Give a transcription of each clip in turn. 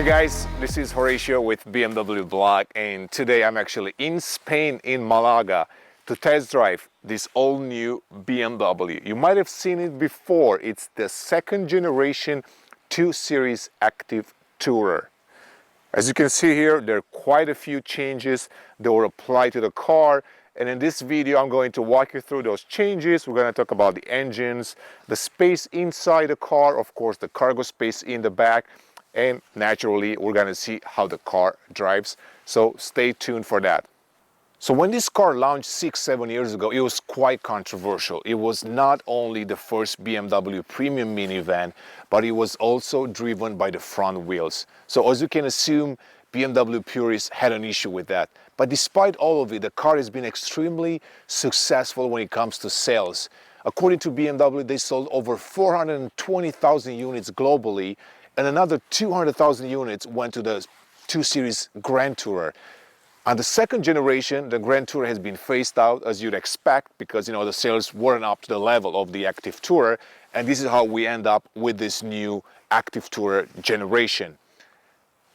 Hey guys, this is Horatio with BMWBLOG, and today I'm actually in Spain, in Malaga, to test drive this all-new BMW. You might have seen it before. It's the second generation 2 Series Active Tourer. As you can see here, there are quite a few changes that were applied to the car, and in this video I'm going to walk you through those changes. We're going to talk about the engines, the space inside the car, of course the cargo space in the back, and naturally we're going to see how the car drives, so stay tuned for that. So when this car launched 6-7 years ago, it was quite controversial. It was not only the first BMW premium minivan, but it was also driven by the front wheels. So as you can assume, BMW purists had an issue with that. But despite all of it, the car has been extremely successful when it comes to sales. According to BMW, they sold over 420,000 units globally, and another 200,000 units went to the 2 Series Grand Tourer. On the second generation, the Grand Tourer has been phased out, as you'd expect, because the sales weren't up to the level of the Active Tourer, and this is how we end up with this new Active Tourer generation.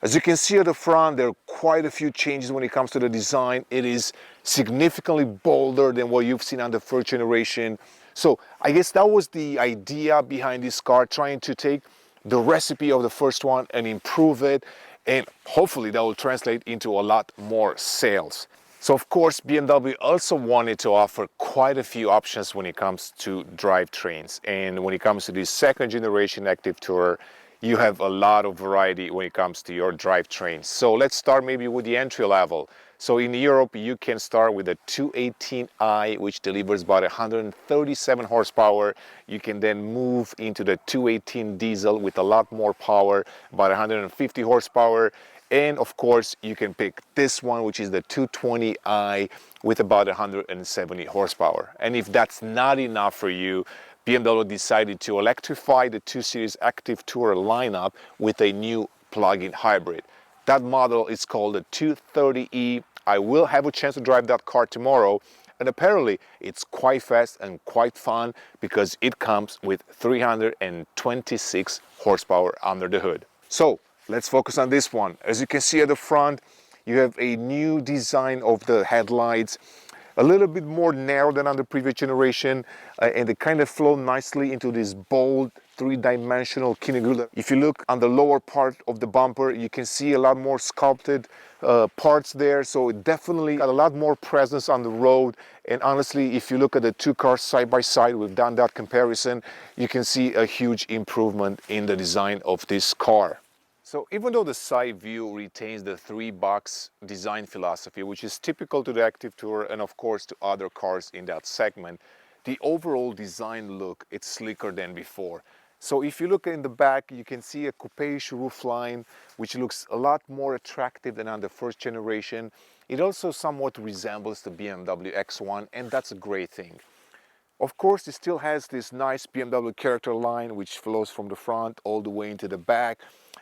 As you can see at the front, there are quite a few changes when it comes to the design. It is significantly bolder than what you've seen on the first generation. So I guess that was the idea behind this car, trying to take the recipe of the first one and improve it, and hopefully that will translate into a lot more sales. So of course BMW also wanted to offer quite a few options when it comes to drivetrains, and when it comes to this second generation Active Tourer, you have a lot of variety when it comes to your drivetrains. So let's start maybe with the entry level. So in Europe, you can start with a 218i, which delivers about 137 horsepower. You can then move into the 218 diesel with a lot more power, about 150 horsepower. And of course, you can pick this one, which is the 220i with about 170 horsepower. And if that's not enough for you, BMW decided to electrify the 2 Series Active Tourer lineup with a new plug-in hybrid. That model is called the 230e. I will have a chance to drive that car tomorrow, and apparently it's quite fast and quite fun because it comes with 326 horsepower under the hood. So let's focus on this one. As you can see at the front, you have a new design of the headlights, a little bit more narrow than on the previous generation, and they kind of flow nicely into this bold three-dimensional key grille. If you look on the lower part of the bumper, you can see a lot more sculpted parts there, so it definitely got a lot more presence on the road. And honestly, if you look at the two cars side by side, we've done that comparison, you can see a huge improvement in the design of this car. So even though the side view retains the 3-box design philosophy, which is typical to the Active Tourer and of course to other cars in that segment, the overall design look, it's slicker than before. So if you look in the back, you can see a coupe-ish roofline, which looks a lot more attractive than on the first generation. It also somewhat resembles the BMW X1, and that's a great thing. Of course, it still has this nice BMW character line, which flows from the front all the way into the back.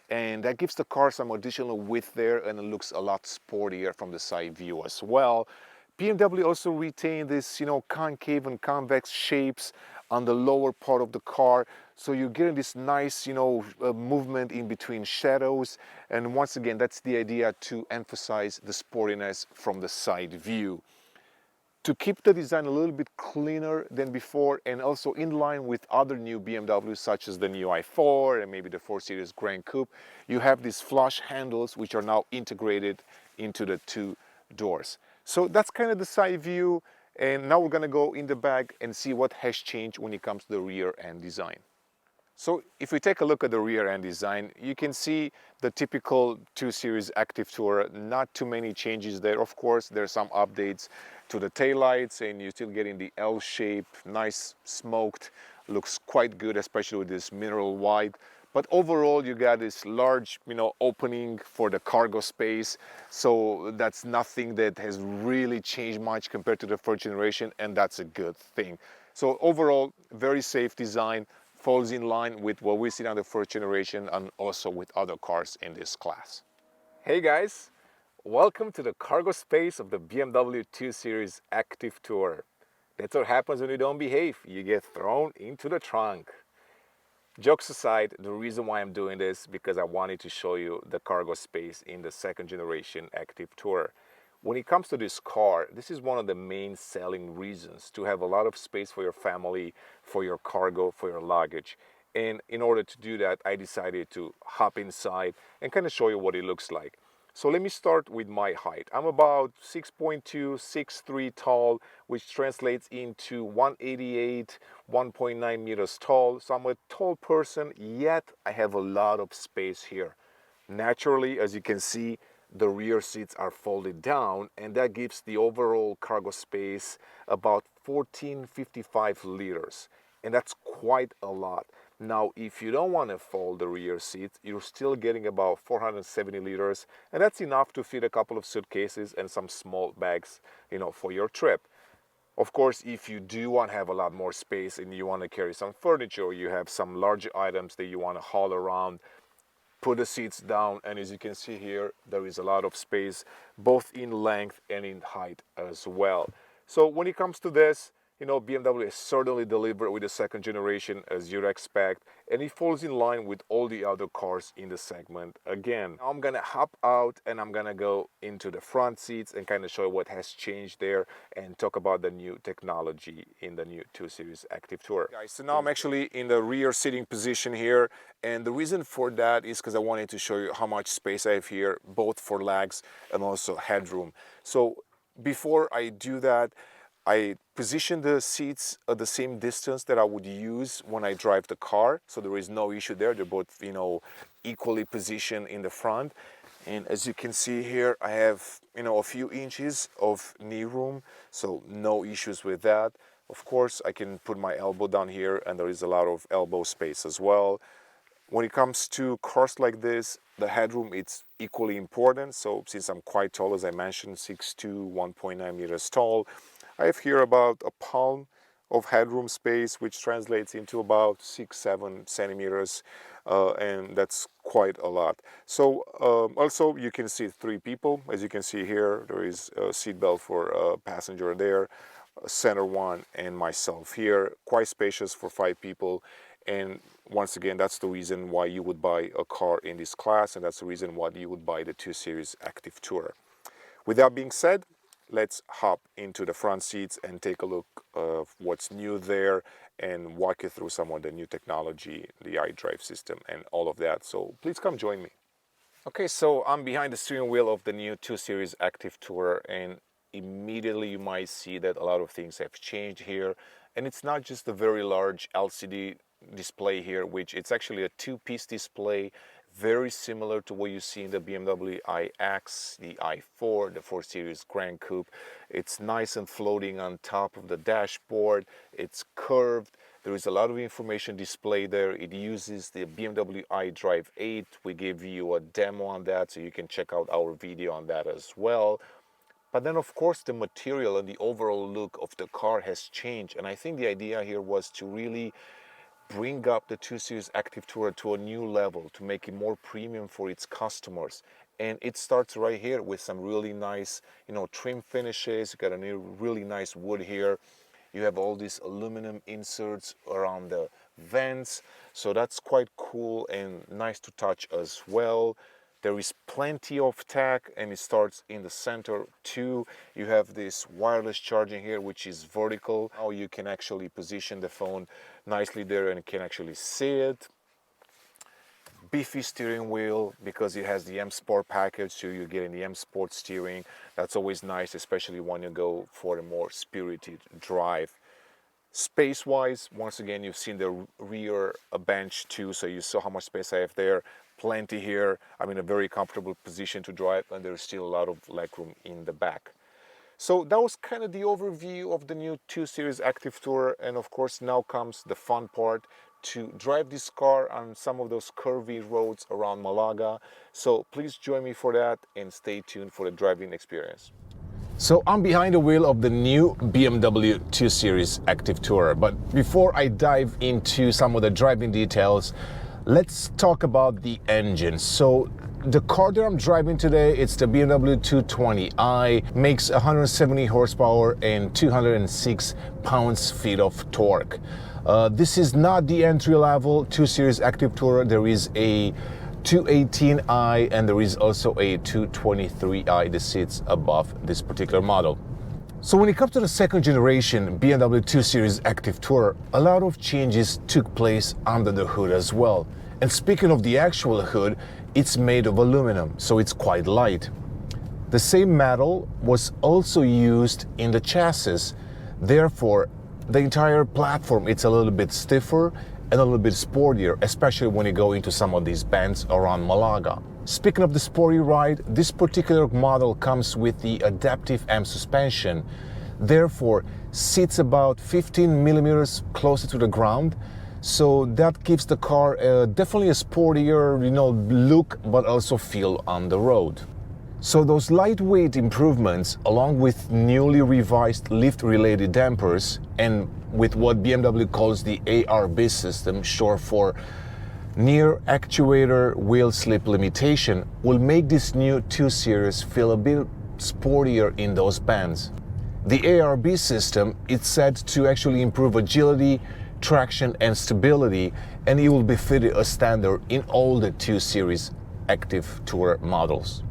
And that gives the car some additional width there, and it looks a lot sportier from the side view as well. BMW also retained this, concave and convex shapes on the lower part of the car. So you're getting this nice, movement in between shadows. And once again, that's the idea, to emphasize the sportiness from the side view. To keep the design a little bit cleaner than before and also in line with other new BMWs such as the new i4 and maybe the 4 Series Grand Coupe, you have these flush handles which are now integrated into the two doors. So that's kind of the side view, and now we're going to go in the back and see what has changed when it comes to the rear end design. So if we take a look at the rear end design, you can see the typical 2 Series Active Tourer, not too many changes there. Of course, there are some updates to the taillights, and you're still getting the L shape, nice smoked, looks quite good, especially with this mineral white. But overall, you got this large, opening for the cargo space. So that's nothing that has really changed much compared to the first generation, and that's a good thing. So overall, very safe design, falls in line with what we see on the first generation and also with other cars in this class. Hey guys, welcome to the cargo space of the BMW 2 Series Active Tourer. That's what happens when you don't behave. You get thrown into the trunk. Jokes aside, the reason why I'm doing this because I wanted to show you the cargo space in the second generation Active Tourer. When it comes to this car, this is one of the main selling reasons to have a lot of space for your family, for your cargo, for your luggage. And in order to do that, I decided to hop inside and kind of show you what it looks like. So let me start with my height. I'm about 6'2", 6'3" tall, which translates into 188, 1.9 meters tall. So I'm a tall person, yet I have a lot of space here. Naturally, as you can see, the rear seats are folded down, and that gives the overall cargo space about 1455 liters, and that's quite a lot. Now, if you don't want to fold the rear seats, you're still getting about 470 liters, and that's enough to fit a couple of suitcases and some small bags, for your trip. Of course, if you do want to have a lot more space and you want to carry some furniture, or you have some larger items that you want to haul around, put the seats down, and as you can see here, there is a lot of space both in length and in height as well. So when it comes to this, BMW has certainly delivered with the second generation, as you'd expect, and it falls in line with all the other cars in the segment. Again, I'm gonna hop out and I'm gonna go into the front seats and kind of show you what has changed there and talk about the new technology in the new 2 Series Active Tourer. Guys, so now I'm actually in the rear seating position here, and the reason for that is because I wanted to show you how much space I have here, both for legs and also headroom. So before I do that, I position the seats at the same distance that I would use when I drive the car, so there is no issue there. They're both, equally positioned in the front. And as you can see here, I have, a few inches of knee room, so no issues with that. Of course, I can put my elbow down here, and there is a lot of elbow space as well. When it comes to cars like this, the headroom, it's equally important. So since I'm quite tall, as I mentioned, 6'2", 1.9 meters tall, I have here about a palm of headroom space, which translates into about 6-7 centimeters, and that's quite a lot. So also you can see 3 people. As you can see here, there is a seat belt for a passenger there, a center one, and myself here. Quite spacious for 5 people. And once again, that's the reason why you would buy a car in this class, and that's the reason why you would buy the 2 Series Active Tourer. With that being said, let's hop into the front seats and take a look of what's new there and walk you through some of the new technology, the iDrive system, and all of that. So please come join me. Okay, so I'm behind the steering wheel of the new 2 Series Active Tourer, and immediately you might see that a lot of things have changed here. And it's not just the very large LCD display here, which it's actually a 2-piece display, very similar to what you see in the BMW iX, the i4, the 4 Series Grand Coupe. It's nice and floating on top of the dashboard. It's curved. There is a lot of information displayed there. It uses the BMW iDrive 8. We gave you a demo on that, so you can check out our video on that as well. But then, of course, the material and the overall look of the car has changed. And I think the idea here was to really bring up the 2 Series Active Tourer to a new level, to make it more premium for its customers. And it starts right here with some really nice, trim finishes. You got a really nice wood here. You have all these aluminum inserts around the vents. So that's quite cool and nice to touch as well. There is plenty of tech, and it starts in the center too. You have this wireless charging here, which is vertical. Now you can actually position the phone nicely there and can actually see it. Beefy steering wheel because it has the M Sport package, so you're getting the M Sport steering. That's always nice, especially when you go for a more spirited drive. Space-wise, once again, you've seen the rear bench too, so you saw how much space I have there. Plenty here. I'm in a very comfortable position to drive, and there's still a lot of legroom in the back. So that was kind of the overview of the new 2 Series Active Tourer, and of course now comes the fun part, to drive this car on some of those curvy roads around Malaga. So please join me for that and stay tuned for the driving experience. So I'm behind the wheel of the new BMW 2 Series Active Tourer, but before I dive into some of the driving details, let's talk about the engine. So the car that I'm driving today, it's the BMW 220i, makes 170 horsepower and 206 pounds-feet of torque. This is not the entry-level 2 Series Active Tourer. There is a 218i and there is also a 223i that sits above this particular model. So when it comes to the second generation BMW 2 Series Active Tourer, a lot of changes took place under the hood as well. And speaking of the actual hood, it's made of aluminum, so it's quite light. The same metal was also used in the chassis. Therefore, the entire platform, it's a little bit stiffer and a little bit sportier, especially when you go into some of these bends around Malaga. Speaking of the sporty ride, this particular model comes with the adaptive M suspension. Therefore, sits about 15 millimeters closer to the ground. So that gives the car definitely a sportier, look, but also feel on the road. So those lightweight improvements, along with newly revised lift-related dampers, and with what BMW calls the ARB system, short for Near Actuator Wheel Slip Limitation, will make this new 2 Series feel a bit sportier in those bends. The ARB system is said to actually improve agility, traction and stability, and it will be fitted as standard in all the 2 Series Active Tourer models.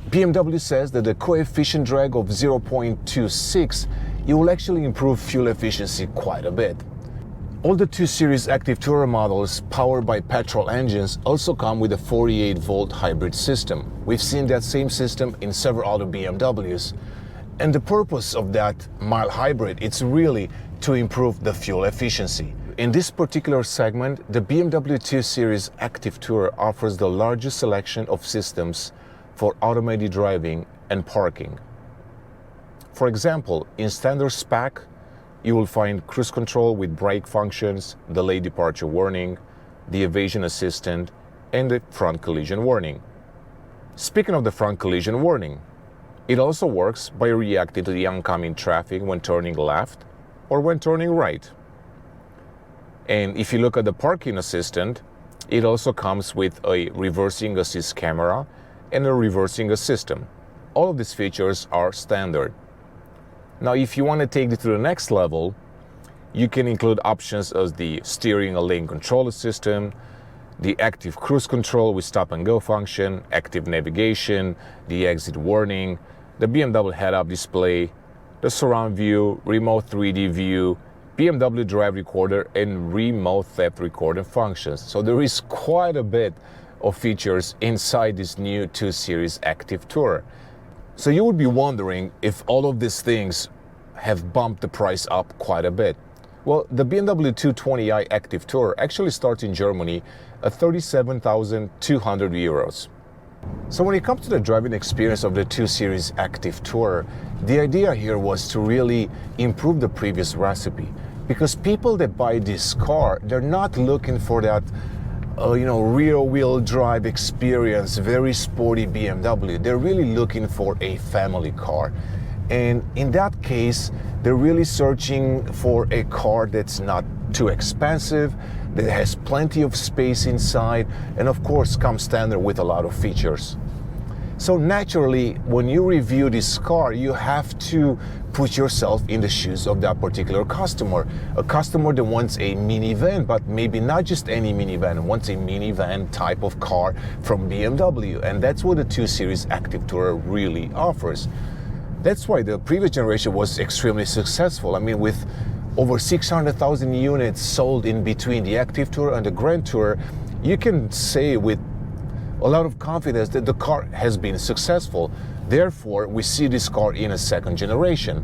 BMW says that the coefficient drag of 0.26, it will actually improve fuel efficiency quite a bit. All the 2 Series Active Tourer models powered by petrol engines also come with a 48-volt hybrid system. We've seen that same system in several other BMWs. And the purpose of that mild hybrid, it's really to improve the fuel efficiency. In this particular segment, the BMW 2 Series Active Tourer offers the largest selection of systems for automated driving and parking. For example, in standard spec, you will find cruise control with brake functions, delay departure warning, the evasion assistant, and the front collision warning. Speaking of the front collision warning, it also works by reacting to the oncoming traffic when turning left or when turning right. And if you look at the parking assistant, it also comes with a reversing assist camera and a reversing assist system. All of these features are standard. Now, if you want to take it to the next level, you can include options as the steering and lane control system, the active cruise control with stop and go function, active navigation, the exit warning, the BMW head-up display, the surround view, remote 3D view, BMW drive recorder, and remote theft recording functions. So there is quite a bit of features inside this new 2 Series Active Tourer. So you would be wondering if all of these things have bumped the price up quite a bit. Well, the BMW 220i Active Tourer actually starts in Germany at 37,200 euros. So when it comes to the driving experience of the 2 Series Active Tourer, the idea here was to really improve the previous recipe. Because people that buy this car, they're not looking for that rear-wheel drive experience, very sporty BMW. They're really looking for a family car. And in that case, they're really searching for a car that's not too expensive, that has plenty of space inside, and of course comes standard with a lot of features. So naturally, when you review this car, you have to put yourself in the shoes of that particular customer. A customer that wants a minivan, but maybe not just any minivan, wants a minivan type of car from BMW. And that's what the 2 Series Active Tourer really offers. That's why the previous generation was extremely successful. I mean, with over 600,000 units sold in between the Active Tourer and the Grand Tourer, you can say with a lot of confidence that the car has been successful. Therefore, we see this car in a second generation.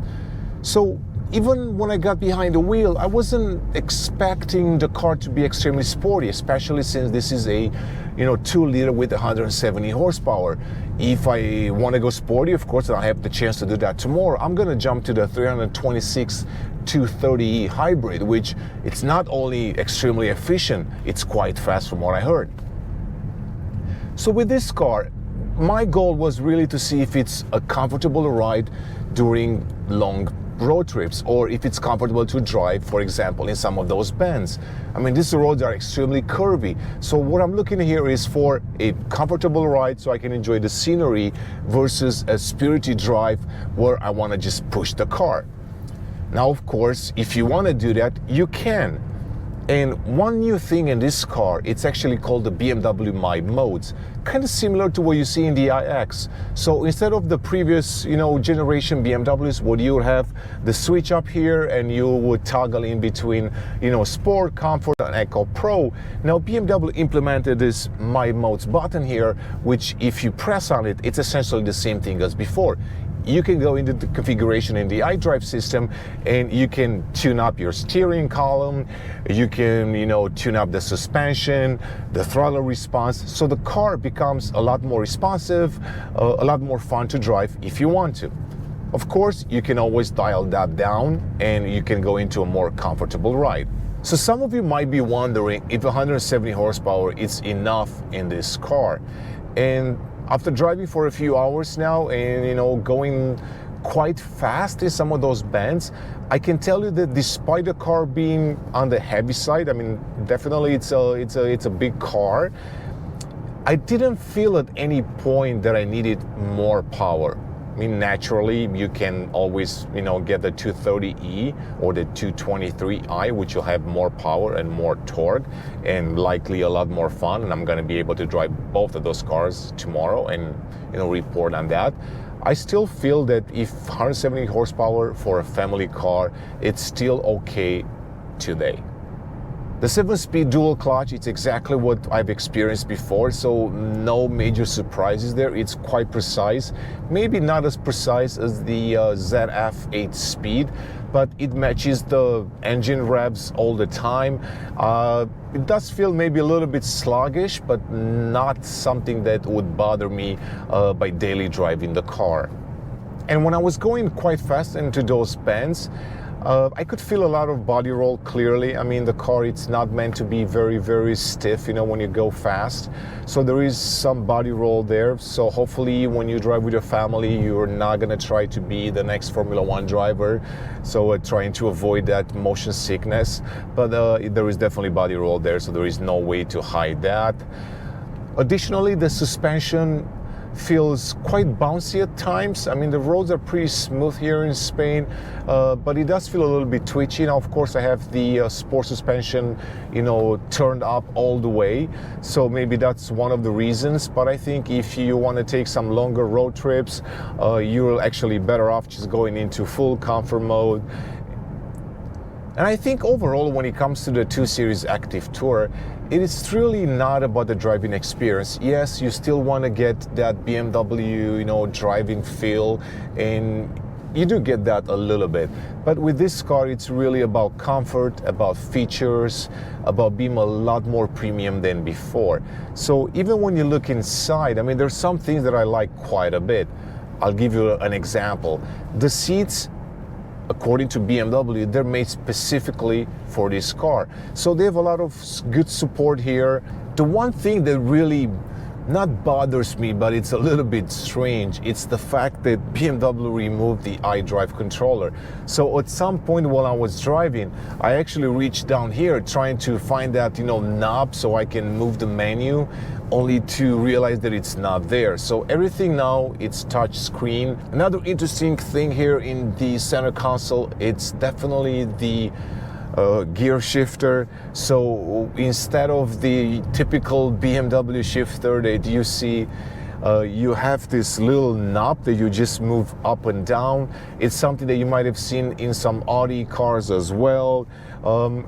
So even when I got behind the wheel, I wasn't expecting the car to be extremely sporty, especially since this is a 2-liter with 170 horsepower. If I want to go sporty, of course, I have the chance to do that tomorrow. I'm going to jump to the 326 230e hybrid, which it's not only extremely efficient, it's quite fast from what I heard. So with this car, my goal was really to see if it's a comfortable ride during long road trips, or if it's comfortable to drive, for example, in some of those bends. I mean, these roads are extremely curvy. So what I'm looking here is for a comfortable ride so I can enjoy the scenery versus a spirited drive where I want to just push the car. Now, of course, if you want to do that, you can. And one new thing in this car, it's actually called the BMW My Modes, kind of similar to what you see in the iX. So instead of the previous, generation BMWs, what you would have the switch up here and you would toggle in between, Sport, Comfort, and Eco Pro. Now BMW implemented this My Modes button here, which if you press on it, it's essentially the same thing as before. You can go into the configuration in the iDrive system and you can tune up your steering column, you can, tune up the suspension, the throttle response, so the car becomes a lot more responsive, a lot more fun to drive if you want to. Of course, you can always dial that down and you can go into a more comfortable ride. So some of you might be wondering if 170 horsepower is enough in this car. And after driving for a few hours now and going quite fast in some of those bends, I can tell you that despite the car being on the heavy side, I mean definitely it's a big car, I didn't feel at any point that I needed more power. I mean, naturally, you can always, get the 230e or the 223i, which will have more power and more torque and likely a lot more fun. And I'm going to be able to drive both of those cars tomorrow and, report on that. I still feel that if 170 horsepower for a family car, it's still okay today. The 7-speed dual clutch, it's exactly what I've experienced before, so no major surprises there. It's quite precise, maybe not as precise as the ZF 8-speed, but it matches the engine revs all the time. It does feel maybe a little bit sluggish, but not something that would bother me by daily driving the car. And when I was going quite fast into those bends, I could feel a lot of body roll clearly. I mean, the car, it's not meant to be very, very stiff, when you go fast. So there is some body roll there. So hopefully when you drive with your family, you're not going to try to be the next Formula One driver. So trying to avoid that motion sickness. But there is definitely body roll there, so there is no way to hide that. Additionally, the suspension feels quite bouncy at times. I mean, the roads are pretty smooth here in Spain, but it does feel a little bit twitchy. Now, of course, I have the sport suspension, turned up all the way, so maybe that's one of the reasons. But I think if you want to take some longer road trips, you're actually better off just going into full comfort mode. And I think overall, when it comes to the 2 Series Active Tour, it is really not about the driving experience. Yes, you still want to get that BMW, driving feel, and you do get that a little bit. But with this car, it's really about comfort, about features, about being a lot more premium than before. So even when you look inside, I mean, there's some things that I like quite a bit. I'll give you an example. The seats, according to BMW, they're made specifically for this car. So they have a lot of good support here. The one thing that really not bothers me, but it's a little bit strange, it's the fact that BMW removed the iDrive controller. So at some point while I was driving, I actually reached down here trying to find that, knob so I can move the menu, only to realize that it's not there. So everything now, it's touch screen. Another interesting thing here in the center console, it's definitely the gear shifter. So instead of the typical BMW shifter that you see, you have this little knob that you just move up and down. It's something that you might have seen in some Audi cars as well.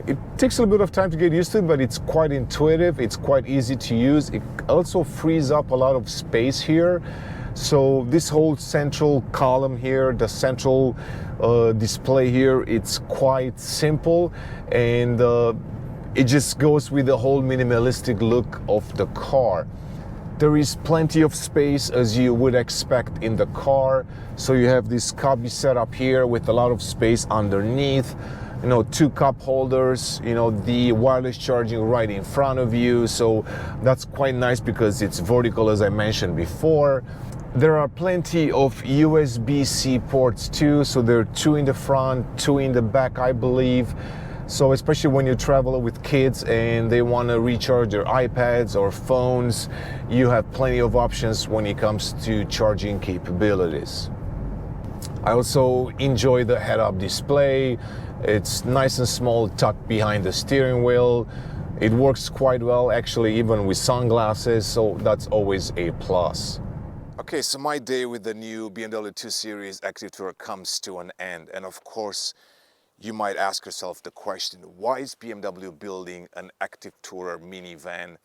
It takes a little bit of time to get used to, but it's quite intuitive. It's quite easy to use. It also frees up a lot of space here. So this whole central column here, the central display here, it's quite simple, and it just goes with the whole minimalistic look of the car. There is plenty of space as you would expect in the car. So you have this cubby setup here with a lot of space underneath. 2 cup holders, the wireless charging right in front of you. So that's quite nice because it's vertical, as I mentioned before. There are plenty of USB-C ports too, so there are 2 in the front, 2 in the back, I believe. So especially when you travel with kids and they want to recharge their iPads or phones, you have plenty of options when it comes to charging capabilities. I also enjoy the head-up display. It's nice and small, tucked behind the steering wheel. It works quite well, actually, even with sunglasses, so that's always a plus. Okay, so my day with the new BMW 2 Series Active Tourer comes to an end. And of course, you might ask yourself the question, why is BMW building an Active Tourer minivan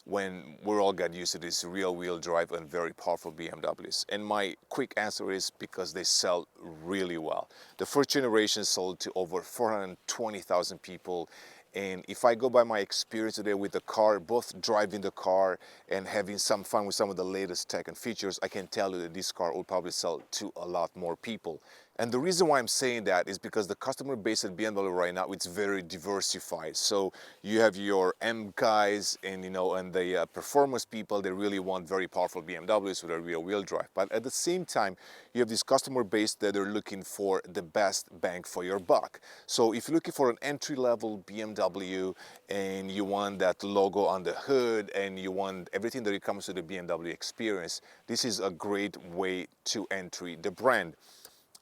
when we're all got used to this rear-wheel drive and very powerful BMWs? And my quick answer is because they sell really well. The first generation sold to over 420,000 people. And if I go by my experience today with the car, both driving the car and having some fun with some of the latest tech and features, I can tell you that this car will probably sell to a lot more people. And the reason why I'm saying that is because the customer base at BMW right now, it's very diversified. So you have your M guys and the performance people, they really want very powerful BMWs with a rear-wheel drive. But at the same time, you have this customer base that are looking for the best bang for your buck. So if you're looking for an entry-level BMW and you want that logo on the hood and you want everything that comes to the BMW experience, this is a great way to enter the brand.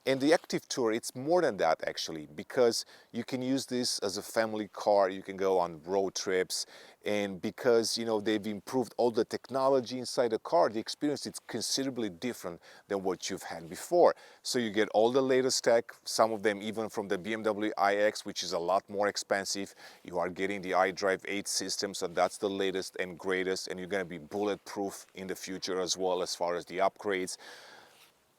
And the Active Tourer, it's more than that actually, because you can use this as a family car, you can go on road trips, and because they've improved all the technology inside the car, the experience is considerably different than what you've had before. So you get all the latest tech, some of them even from the BMW iX, which is a lot more expensive. You are getting the iDrive 8 system, so that's the latest and greatest, and you're going to be bulletproof in the future as well as far as the upgrades.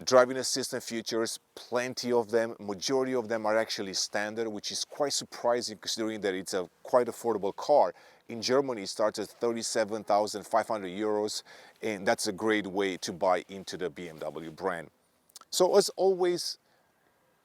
Driving assistant features, plenty of them. Majority of them are actually standard, which is quite surprising considering that it's a quite affordable car. In Germany, it starts at 37,500 euros, and that's a great way to buy into the BMW brand. So as always,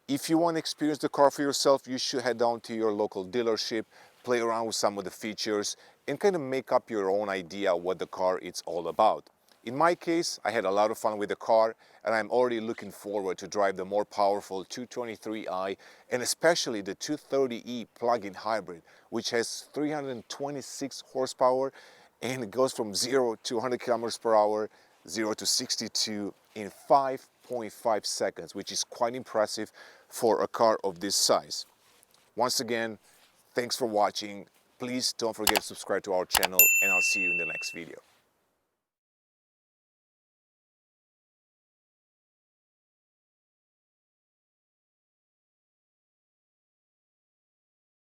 if you want to experience the car for yourself, you should head down to your local dealership, play around with some of the features, and kind of make up your own idea what the car is all about. In my case, I had a lot of fun with the car, and I'm already looking forward to drive the more powerful 223i and especially the 230e plug-in hybrid, which has 326 horsepower and it goes from 0 to 100 kilometers per hour, 0 to 62 in 5.5 seconds, which is quite impressive for a car of this size. Once again, thanks for watching. Please don't forget to subscribe to our channel, and I'll see you in the next video.